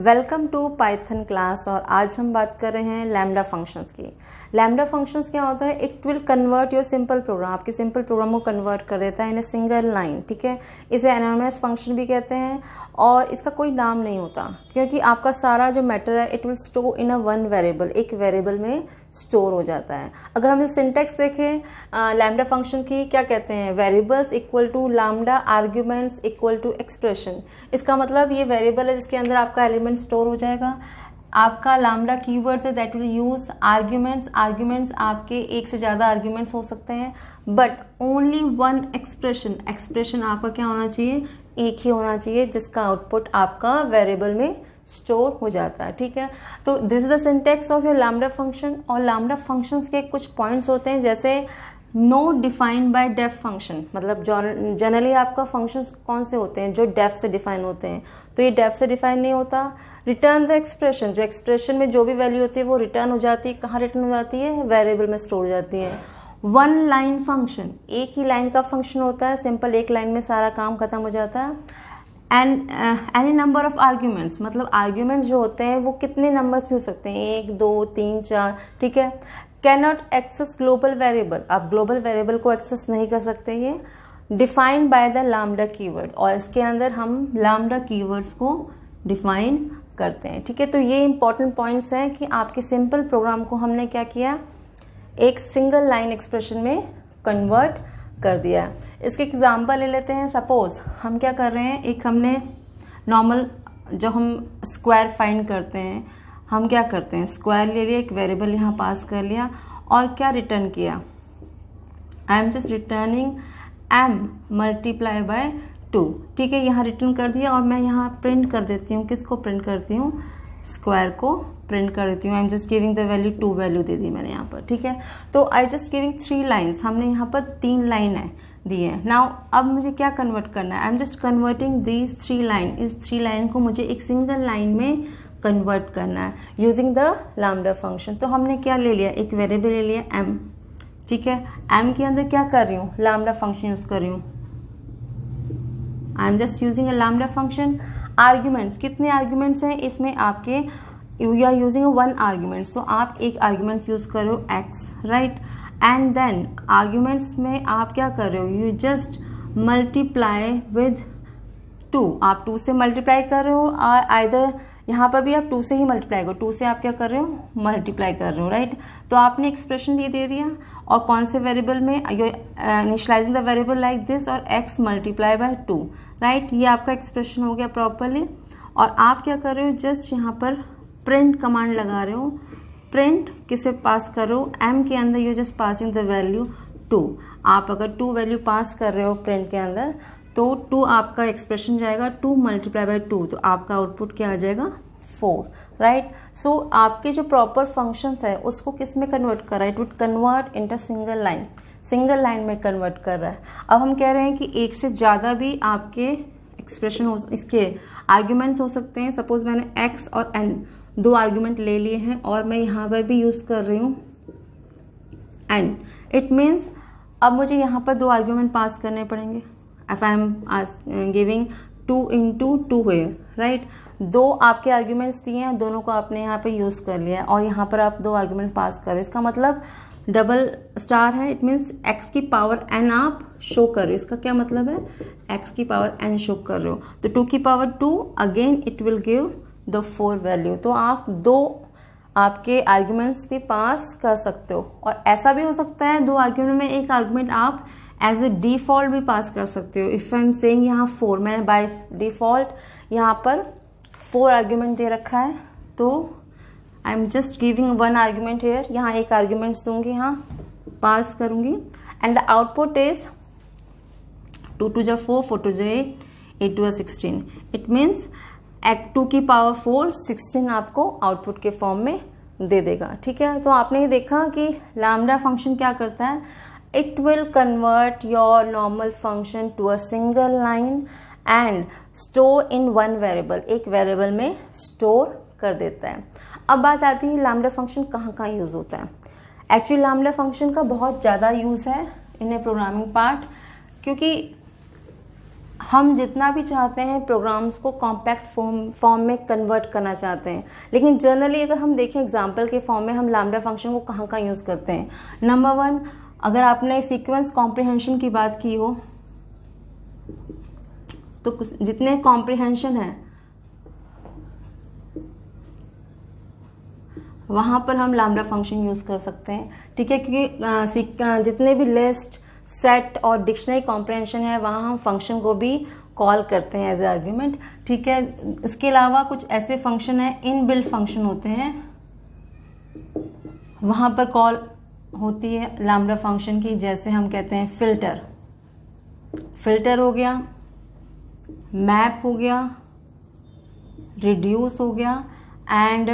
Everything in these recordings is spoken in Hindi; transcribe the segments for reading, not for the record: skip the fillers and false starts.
Welcome to Python class. और आज हम बात कर रहे हैं लैम्डा फंक्शंस की। लैम्डा फंक्शंस क्या होता है? It will convert your simple program, आपके सिंपल प्रोग्राम को कन्वर्ट कर देता है इन ए सिंगल लाइन। ठीक है, इसे एनोनिमस फंक्शन भी कहते हैं और इसका कोई नाम नहीं होता क्योंकि आपका सारा जो मैटर है it will store in a one variable, एक वेरिएबल में स्टोर हो जाता है। अगर हम इस सिंटेक्स देखें लैम्डा फंक्शन की, क्या कहते हैं? Variables equal to lambda arguments equal to expression. इसका मतलब ये वेरिएबल है जिसके अंदर आपका एलिमेंट स्टोर हो जाएगा। आपका लैम्डा कीवर्ड्स है that will use arguments. Arguments आपके एक से ज़्यादा आर्ग्यूमेंट्स हो सकते हैं but only one expression. Expression आपका क्या होना चाहिए? एक ही होना चाहिए जिसका आउटपुट आपका वेरिएबल में स्टोर हो जाता है। ठीक है, तो this is the syntax of your lambda function. और लैम्डा फंक्शंस के कुछ पॉइंट्स होते हैं जैसे no defined by def function. मतलब जनरली आपका फंक्शंस कौन से होते हैं? जो डेफ से डिफाइन होते हैं, तो ये डेफ से डिफाइन नहीं होता। रिटर्न द एक्सप्रेशन, जो एक्सप्रेशन में जो भी वैल्यू होती है वो रिटर्न हो जाती है। कहाँ रिटर्न हो जाती है? वेरिएबल में स्टोर हो जाती है। वन लाइन फंक्शन, एक ही लाइन का फंक्शन होता है, सिंपल एक लाइन में सारा काम खत्म हो जाता है। And any number of arguments, मतलब आर्ग्यूमेंट्स जो होते हैं वो कितने नंबर्स भी हो सकते हैं, 1 2 3 4। ठीक है, can not access global variable, आप ग्लोबल वेरिएबल को एक्सेस नहीं कर सकते। ये defined by the lambda keyword, और इसके अंदर हम लैम्डा कीवर्ड्स को डिफाइन करते हैं। ठीक है, तो ये इंपॉर्टेंट पॉइंट्स हैं कि आपके सिंपल प्रोग्राम को हमने क्या किया, एक सिंगल लाइन एक्सप्रेशन में कन्वर्ट कर दिया। इसके एग्जाम्पल ले लेते हैं। सपोज हम क्या कर रहे हैं, एक हमने नॉर्मल जो हम स्क्वायर फाइंड करते हैं, हम क्या करते हैं, स्क्वायर ले लिया, एक वेरिएबल यहाँ पास कर लिया और क्या रिटर्न किया, आई am just returning m multiply by 2। ठीक है, यहाँ रिटर्न कर दिया और मैं यहाँ प्रिंट कर देती हूँ। किसको प्रिंट करती हूँ? स्क्वायर को प्रिंट कर देती हूँ। I am just giving the value 2 value दे दी मैंने यहाँ पर। ठीक है, तो आई जस्ट गिविंग 3 लाइन्स, हमने यहाँ पर 3 लाइन है दी है। नाउ अब मुझे क्या कन्वर्ट करना है? आई am just converting these 3 line. इस 3 लाइन को मुझे एक सिंगल लाइन में कन्वर्ट करना है यूजिंग द लैम्डा फंक्शन। तो हमने क्या ले लिया, एक वेरिएबल ले लिया m। ठीक है, m के अंदर क्या कर रही हूँ, लैम्डा फंक्शन यूज कर रही हूँ। I am just using a lambda function. Arguments, कितने आर्ग्यूमेंट्स हैं इसमें आपके? You are using one arguments, तो आप एक आर्ग्यूमेंट्स यूज करो x, right. And then arguments में आप क्या कर रहे हो, यू जस्ट मल्टीप्लाई विद 2। आप 2 से मल्टीप्लाई कर रहे हो, आइदर यहाँ पर भी आप 2 से ही मल्टीप्लाई करो, 2 से आप क्या कर रहे हो, मल्टीप्लाई कर रहे हो, राइट। तो आपने एक्सप्रेशन ये दे दिया और कौन से वेरिएबल में, you initialising the variable like this और x मल्टीप्लाई बाय 2, राइट। ये आपका एक्सप्रेशन हो गया प्रॉपरली। और आप क्या कर रहे हो, जस्ट यहाँ पर प्रिंट कमांड लगा रहे हो। प्रिंट किसे पास कर रहे हो? m के अंदर you just passing the value 2। आप अगर 2 वैल्यू पास कर रहे हो प्रिंट के अंदर तो 2 आपका एक्सप्रेशन जाएगा, 2 मल्टीप्लाई बाय 2, तो आपका आउटपुट क्या आ जाएगा, 4, राइट। सो आपके जो प्रॉपर फंक्शंस है उसको किस में कन्वर्ट कर रहा है? It would convert into single line, single line में कन्वर्ट कर रहा है। अब हम कह रहे हैं कि एक से ज़्यादा भी आपके एक्सप्रेशन हो, इसके आर्ग्यूमेंट्स हो सकते हैं। सपोज मैंने x और n 2 आर्ग्यूमेंट ले लिए हैं और मैं यहाँ पर भी यूज़ कर रही हूँ n। इट मीन्स अब मुझे यहाँ पर 2 आर्ग्यूमेंट पास करने पड़ेंगे। if I am giving 2 into 2 here, right। 2 आपके आर्ग्यूमेंट्स दिए हैं, दोनों को आपने यहाँ पे यूज कर लिया है और यहाँ पर आप 2 आर्ग्यूमेंट पास कर रहे हैं। इसका मतलब डबल स्टार है, इट मीन्स x की पावर n आप शो कर रहे हो। इसका क्या मतलब है? x की पावर n शो कर रहे हो, तो 2 की power 2 again it will give the 4 value. तो आप 2 आपके आर्ग्यूमेंट्स भी पास कर सकते हो। और ऐसा भी हो सकता है 2 आर्ग्यूमेंट में एक आर्ग्यूमेंट आप एज ए डिफॉल्ट भी पास कर सकते हो। इफ आई एम सेइंग यहाँ 4, मैंने बाय डिफॉल्ट यहाँ पर 4 आर्ग्यूमेंट दे रखा है, तो I am just giving 1 argument here. यहाँ एक आर्ग्यूमेंट्स दूंगी, यहाँ पास करूंगी एंड द आउटपुट इज 2 2 जा 4, 4 2 जा 8, 8 2 जा 16। इट मीन्स 2 की पावर 4 16 आपको आउटपुट के फॉर्म में दे देगा। ठीक है, तो आपने ये देखा कि लैम्डा फंक्शन क्या करता है, it will convert your normal function to a single line and store in one variable, एक वेरिएबल में स्टोर कर देता है। अब बात आती है लैम्डा फंक्शन कहाँ कहाँ यूज होता है। एक्चुअली लैम्डा फंक्शन का बहुत ज़्यादा यूज है इन ए प्रोग्रामिंग पार्ट, क्योंकि हम जितना भी चाहते हैं प्रोग्राम्स को कॉम्पैक्ट फॉर्म में कन्वर्ट करना चाहते हैं, लेकिन जनरली अगर हम देखें एग्जांपल के फॉर्म में हम लैम्डा फंक्शन को कहाँ कहाँ यूज़ करते हैं। नंबर 1, अगर आपने सीक्वेंस कॉम्प्रिहेंशन की बात की हो तो जितने कॉम्प्रिहेंशन है वहाँ पर हम लैम्डा फंक्शन यूज़ कर सकते हैं, ठीक है, क्योंकि जितने भी लिस्ट, सेट और डिक्शनरी कॉम्प्रिहेंशन है वहाँ हम फंक्शन को भी कॉल करते हैं एज ए आर्ग्यूमेंट, ठीक है। इसके अलावा कुछ ऐसे फंक्शन है, इनबिल्ट फंक्शन होते हैं, वहाँ पर कॉल होती है लैम्डा फंक्शन की, जैसे हम कहते हैं फिल्टर हो गया, मैप हो गया, रिड्यूस हो गया एंड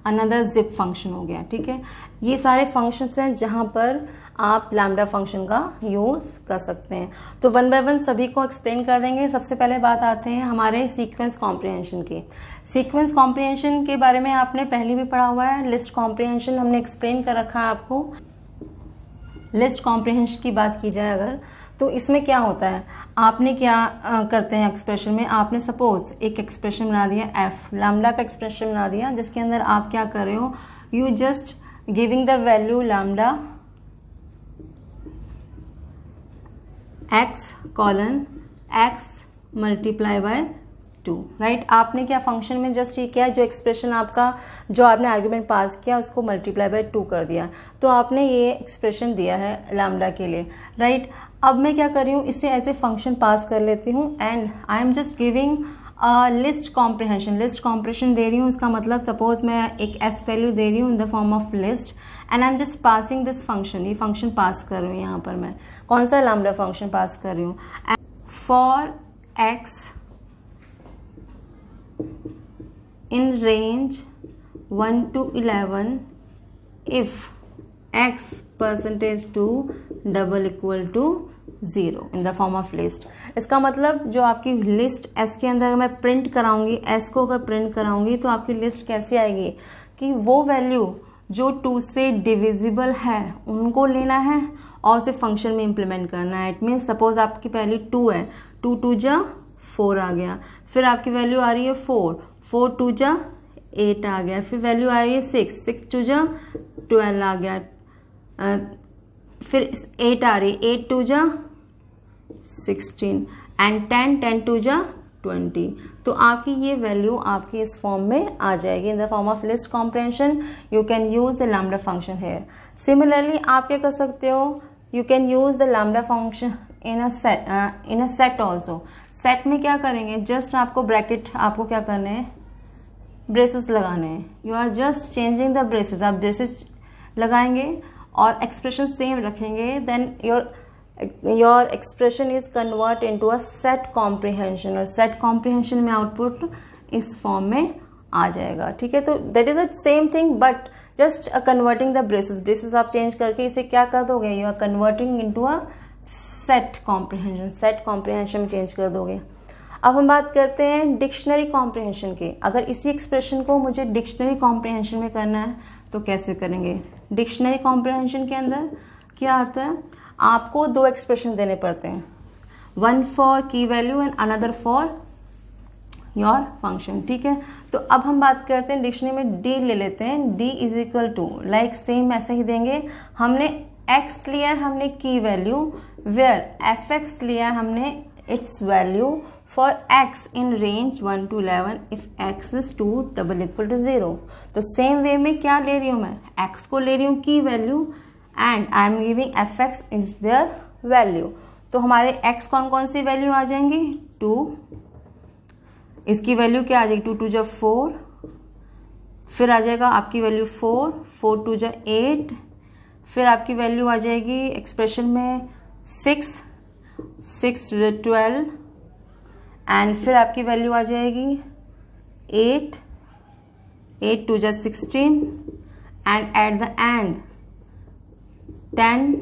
अनदर जिप फंक्शन हो गया, ठीक है। ये सारे फंक्शंस हैं जहाँ पर आप लैम्डा फंक्शन का यूज़ कर सकते हैं। तो 1 बाय 1 सभी को एक्सप्लेन कर देंगे। सबसे पहले बात आते हैं हमारे सीक्वेंस कॉम्प्रिहेंशन की। सीक्वेंस कॉम्प्रिहेंशन के बारे में आपने पहले भी पढ़ा हुआ है, लिस्ट कॉम्प्रिहेंशन हमने एक्सप्लेन कर रखा है आपको। लिस्ट कॉम्प्रिहेंशन की बात की जाए अगर, तो इसमें क्या होता है, आपने क्या करते हैं एक्सप्रेशन में, आपने सपोज एक एक्सप्रेशन बना दिया एफ, लैम्डा का एक्सप्रेशन बना दिया, जिसके अंदर आप क्या कर रहे हो, you just giving the value lambda x colon x multiply by 2, right. आपने क्या फंक्शन में जस्ट ये किया, जो एक्सप्रेशन आपका जो आपने आर्ग्यूमेंट पास किया उसको मल्टीप्लाई बाय 2 कर दिया, तो आपने ये एक्सप्रेशन दिया है लैम्डा के लिए, राइट। अब मैं क्या कर रही हूँ, इससे ऐसे फंक्शन पास कर लेती हूँ and I am just giving list comprehension दे रही हूँ। इसका मतलब सपोज मैं एक एस वैल्यू दे रही हूँ इन the form of list and I am just passing this function, ये फंक्शन पास कर रही हूँ। यहाँ पर मैं कौन सा लैम्डा फंक्शन पास कर रही हूँ, for x in range 1 to 11 if x %2 double equal to 0 in the form of list. इसका मतलब जो आपकी लिस्ट s के अंदर मैं प्रिंट कराऊंगी, s को अगर प्रिंट कराऊंगी तो आपकी लिस्ट कैसी आएगी कि वो वैल्यू जो 2 से डिविजिबल है उनको लेना है और उसे फंक्शन में इम्प्लीमेंट करना है। इट मीन्स सपोज आपकी पहली 2 है, 2 2 जा 4 आ गया, फिर आपकी वैल्यू आ रही है 4 4 2 जा 8 आ गया, फिर वैल्यू आ रही है 6 6 2 जा 12 आ गया, फिर 8 आ रही, 8 2 जा 16 एंड 10 10 2 जा 20। तो आपकी ये वैल्यू आपकी इस फॉर्म में आ जाएगी in the form of list comprehension. You can use the lambda function here. Similarly आप क्या कर सकते हो, you can use the lambda function in a set also. Set में क्या करेंगे, जस्ट आपको ब्रैकेट, आपको क्या करने हैं, ब्रेसेस लगाने हैं। You are just changing the braces, आप ब्रेसेस लगाएंगे और एक्सप्रेशन सेम रखेंगे, then your expression is convert into a set comprehension, और सेट कॉम्प्रिहेंशन में आउटपुट इस फॉर्म में आ जाएगा, ठीक है। तो that is a same thing but just converting the braces आप चेंज करके इसे क्या कर दोगे, you are converting into a set comprehension में चेंज कर दोगे। अब हम बात करते हैं डिक्शनरी कॉम्प्रिहेंशन की। अगर इसी एक्सप्रेशन को मुझे डिक्शनरी कॉम्प्रिहेंशन में करना है तो कैसे करेंगे। डिक्शनरी कॉम्प्रिहेंशन के अंदर क्या आता है, आपको 2 एक्सप्रेशन देने पड़ते हैं, वन फॉर की value and another for your function, ठीक है। तो अब हम बात करते हैं डिक्शनरी में डी ले लेते हैं, D is equal to like same ऐसे ही देंगे, हमने x लिया है, हमने की वैल्यू, वेयर fx लिया है हमने it's value for x in range 1 to 11 if x is 2 double equal to 0। तो सेम वे में क्या ले रही हूँ मैं, x को ले रही हूँ की value and I am giving fx is their value. तो हमारे x कौन सी वैल्यू आ जाएंगी, 2, इसकी वैल्यू क्या आ जाएगी, 2 2 जा 4, फिर आ जाएगा आपकी वैल्यू 4 4 2 जा 8, फिर आपकी वैल्यू आ जाएगी एक्सप्रेशन में 6 6 2 जा 12 एंड फिर आपकी वैल्यू आ जाएगी 8 8 2 जा 16 एंड एट द एंड 10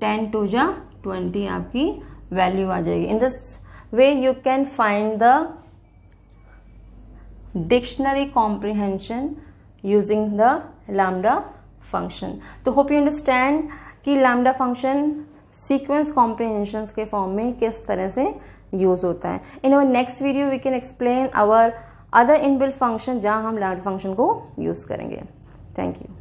10 2 जा 20 आपकी वैल्यू आ जाएगी। In this way you can find the dictionary comprehension using the lambda function. तो होप यू अंडरस्टैंड कि लैम्डा फंक्शन सीक्वेंस कॉम्प्रिहेंशन के फॉर्म में किस तरह से यूज़ होता है। In our next video we can explain our other inbuilt function जहाँ हम लैम्डा फंक्शन को यूज़ करेंगे। Thank you.